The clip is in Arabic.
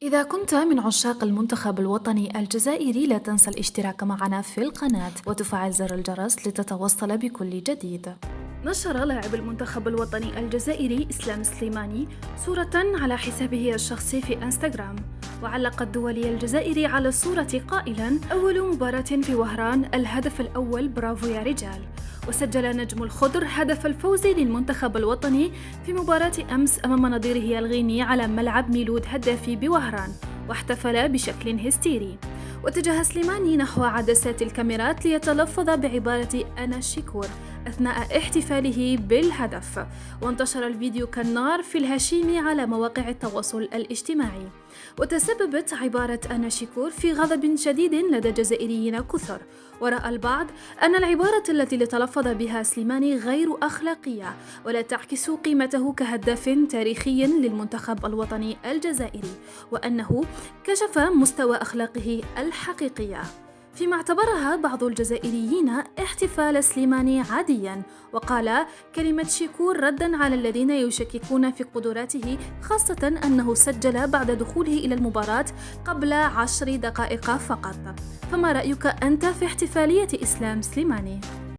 إذا كنت من عشاق المنتخب الوطني الجزائري لا تنسى الاشتراك معنا في القناة وتفعل زر الجرس لتتوصل بكل جديد. نشر لاعب المنتخب الوطني الجزائري إسلام سليماني صورة على حسابه الشخصي في انستغرام، وعلق الدولي الجزائري على الصورة قائلا: أول مباراة في وهران، الهدف الأول، برافو يا رجال. وسجل نجم الخضر هدف الفوز للمنتخب الوطني في مباراة أمس أمام نظيره الغيني على ملعب ميلود هدافي بوهران، واحتفل بشكل هستيري. واتجه سليماني نحو عدسات الكاميرات ليتلفظ بعبارة أنا شكور أثناء احتفاله بالهدف، وانتشر الفيديو كالنار في الهشيم على مواقع التواصل الاجتماعي. وتسببت عبارة أنا شكور في غضب شديد لدى جزائريين كثر، ورأى البعض أن العبارة التي تلفظ بها سليماني غير أخلاقية ولا تعكس قيمته كهداف تاريخي للمنتخب الوطني الجزائري، وأنه كشف مستوى أخلاقه الحقيقية، فيما اعتبرها بعض الجزائريين احتفال سليماني عاديا، وقال كلمة شكور ردا على الذين يشككون في قدراته، خاصة أنه سجل بعد دخوله إلى المباراة قبل 10 دقائق فقط. فما رأيك أنت في احتفالية إسلام سليماني؟